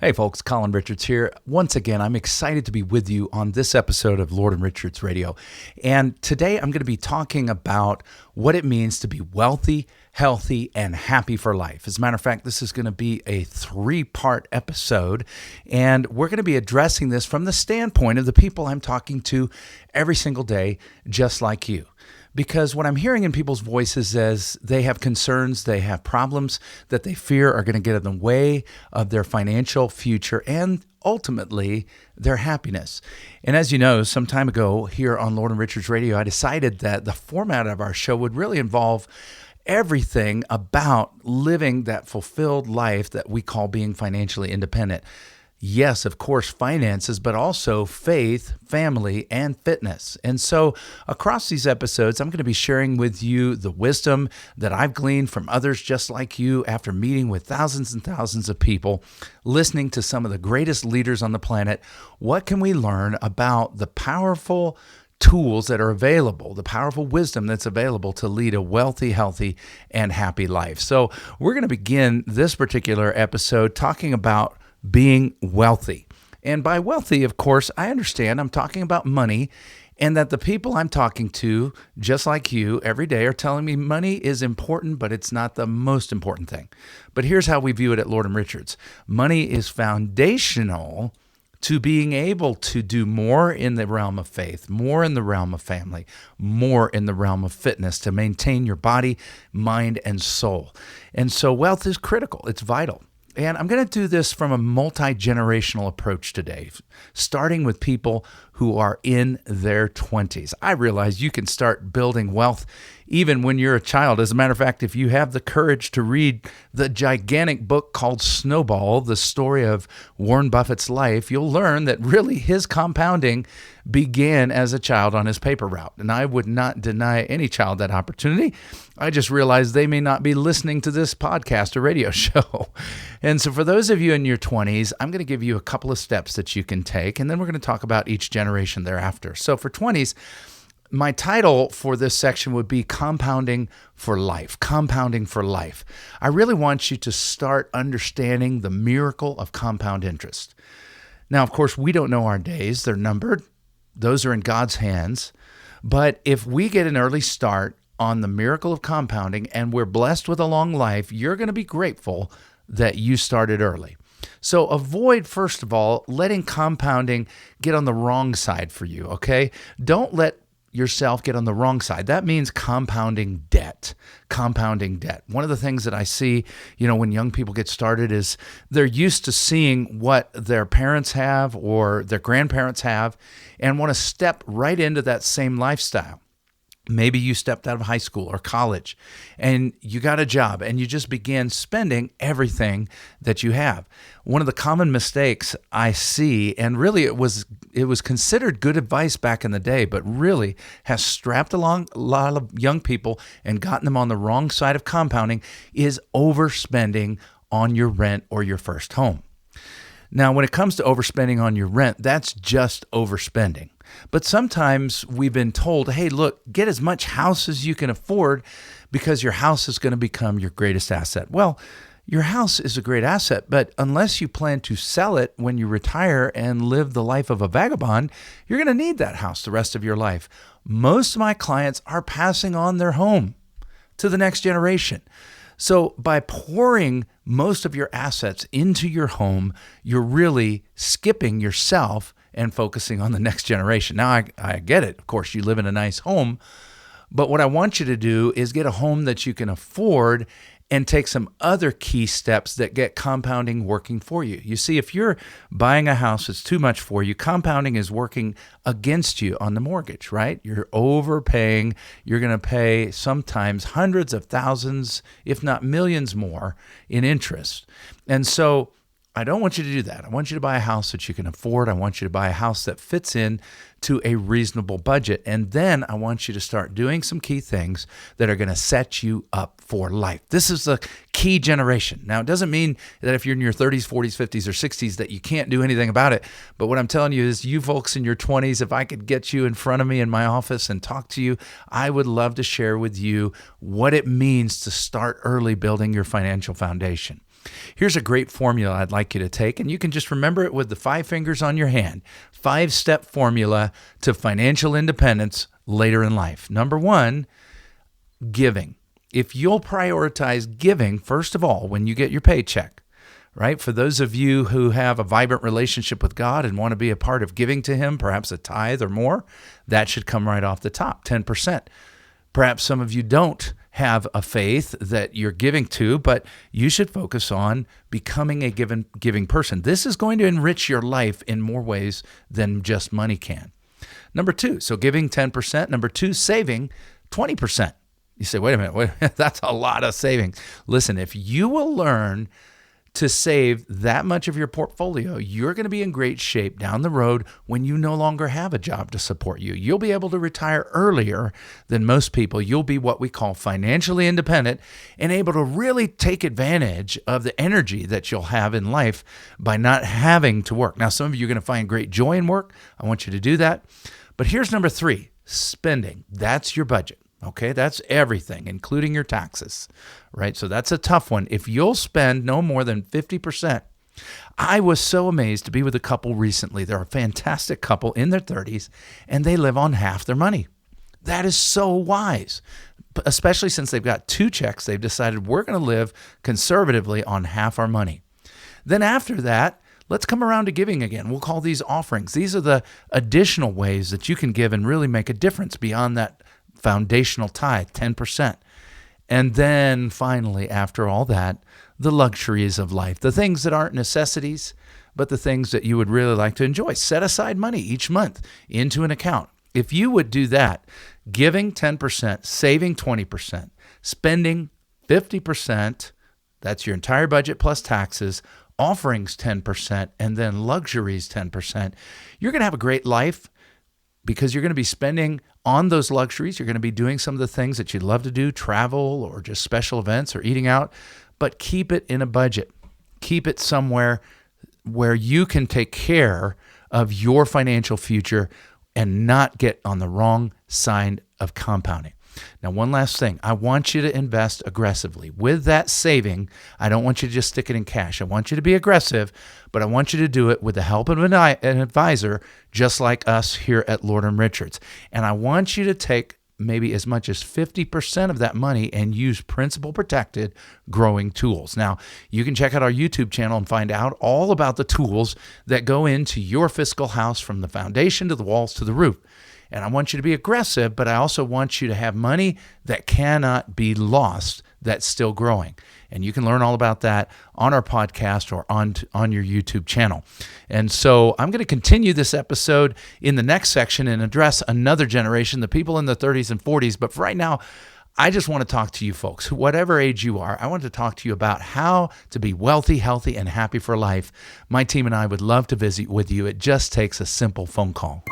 Hey folks, Colin Richards here. Once again, I'm excited to be with you on this episode of Lord and Richards Radio. And today I'm going to be talking about what it means to be wealthy, healthy, and happy for life. As a matter of fact, this is going to be a 3-part episode, and we're going to be addressing this from the standpoint of the people I'm talking to every single day, just like you. Because what I'm hearing in people's voices is they have concerns, they have problems that they fear are going to get in the way of their financial future and ultimately their happiness. And as you know, some time ago here on Lord and Richards Radio, I decided that the format of our show would really involve everything about living that fulfilled life that we call being financially independent. Yes, of course, finances, but also faith, family, and fitness. And so across these episodes, I'm going to be sharing with you the wisdom that I've gleaned from others just like you after meeting with thousands and thousands of people, listening to some of the greatest leaders on the planet. What can we learn about the powerful tools that are available, the powerful wisdom that's available to lead a wealthy, healthy, and happy life? So we're going to begin this particular episode talking about being wealthy. And by wealthy, of course, I understand I'm talking about money, and that the people I'm talking to, just like you, every day are telling me money is important, but it's not the most important thing. But here's how we view it at Lord and Richards. Money is foundational to being able to do more in the realm of faith, more in the realm of family, more in the realm of fitness to maintain your body, mind, and soul. And so wealth is critical. It's vital. And I'm going to do this from a multi-generational approach today, starting with people who are in their 20s. I realize you can start building wealth even when you're a child. As a matter of fact, if you have the courage to read the gigantic book called Snowball, the story of Warren Buffett's life, you'll learn that really his compounding began as a child on his paper route. And I would not deny any child that opportunity. I just realized they may not be listening to this podcast or radio show. And so for those of you in your 20s, I'm going to give you a couple of steps that you can take, and then we're going to talk about each generation thereafter. So for 20s, my title for this section would be Compounding for Life. Compounding for Life. I really want you to start understanding the miracle of compound interest. Now, of course, we don't know our days. They're numbered. Those are in God's hands. But if we get an early start on the miracle of compounding and we're blessed with a long life, you're going to be grateful that you started early. So avoid, first of all, letting compounding get on the wrong side for you, okay? Don't let yourself get on the wrong side. That means compounding debt. Compounding debt. One of the things that I see, when young people get started is they're used to seeing what their parents have or their grandparents have and want to step right into that same lifestyle. Maybe you stepped out of high school or college and you got a job and you just began spending everything that you have. One of the common mistakes I see, and really it was considered good advice back in the day, but really has strapped along a lot of young people and gotten them on the wrong side of compounding, is overspending on your rent or your first home. Now, when it comes to overspending on your rent, that's just overspending. But sometimes we've been told, hey, look, get as much house as you can afford because your house is going to become your greatest asset. Well, your house is a great asset, but unless you plan to sell it when you retire and live the life of a vagabond, you're going to need that house the rest of your life. Most of my clients are passing on their home to the next generation. So by pouring most of your assets into your home, you're really skipping yourself and focusing on the next generation. Now, I get it. Of course, you live in a nice home, but what I want you to do is get a home that you can afford and take some other key steps that get compounding working for you. You see, if you're buying a house that's too much for you, compounding is working against you on the mortgage, right? You're overpaying. You're going to pay sometimes hundreds of thousands, if not millions more in interest. And so I don't want you to do that. I want you to buy a house that you can afford. I want you to buy a house that fits in to a reasonable budget. And then I want you to start doing some key things that are going to set you up for life. This is the key generation. Now, it doesn't mean that if you're in your 30s, 40s, 50s, or 60s that you can't do anything about it. But what I'm telling you is, you folks in your 20s, if I could get you in front of me in my office and talk to you, I would love to share with you what it means to start early building your financial foundation. Here's a great formula I'd like you to take, and you can just remember it with the 5 fingers on your hand. 5-step formula to financial independence later in life. Number 1, giving. If you'll prioritize giving, first of all, when you get your paycheck, right? For those of you who have a vibrant relationship with God and want to be a part of giving to Him, perhaps a tithe or more, that should come right off the top, 10%. Perhaps some of you don't have a faith that you're giving to, but you should focus on becoming a giving person. This is going to enrich your life in more ways than just money can. Number 2, so giving 10%. Number 2, saving 20%. You say, wait a minute, that's a lot of savings. Listen, if you will learn to save that much of your portfolio, you're going to be in great shape down the road when you no longer have a job to support you. You'll be able to retire earlier than most people. You'll be what we call financially independent and able to really take advantage of the energy that you'll have in life by not having to work. Now, some of you are going to find great joy in work. I want you to do that. But here's number 3, spending. That's your budget. Okay, that's everything, including your taxes, right? So that's a tough one. If you'll spend no more than 50%, I was so amazed to be with a couple recently. They're a fantastic couple in their 30s, and they live on half their money. That is so wise, especially since they've got 2 checks. They've decided we're going to live conservatively on half our money. Then after that, let's come around to giving again. We'll call these offerings. These are the additional ways that you can give and really make a difference beyond that foundational tithe, 10%. And then finally, after all that, the luxuries of life, the things that aren't necessities, but the things that you would really like to enjoy. Set aside money each month into an account. If you would do that, giving 10%, saving 20%, spending 50%, that's your entire budget plus taxes, offerings 10%, and then luxuries 10%, you're going to have a great life, because you're going to be spending on those luxuries. You're going to be doing some of the things that you'd love to do, travel or just special events or eating out, but keep it in a budget. Keep it somewhere where you can take care of your financial future and not get on the wrong side of compounding. Now, one last thing. I want you to invest aggressively. With that saving, I don't want you to just stick it in cash. I want you to be aggressive, but I want you to do it with the help of an advisor, just like us here at Lord & Richards. And I want you to take maybe as much as 50% of that money and use principal protected growing tools. Now, you can check out our YouTube channel and find out all about the tools that go into your fiscal house, from the foundation to the walls to the roof. And I want you to be aggressive, but I also want you to have money that cannot be lost, that's still growing. And you can learn all about that on our podcast or on your YouTube channel. And so I'm going to continue this episode in the next section and address another generation, the people in the 30s and 40s. But for right now, I just want to talk to you folks, whatever age you are. I want to talk to you about how to be wealthy, healthy, and happy for life. My team and I would love to visit with you. It just takes a simple phone call.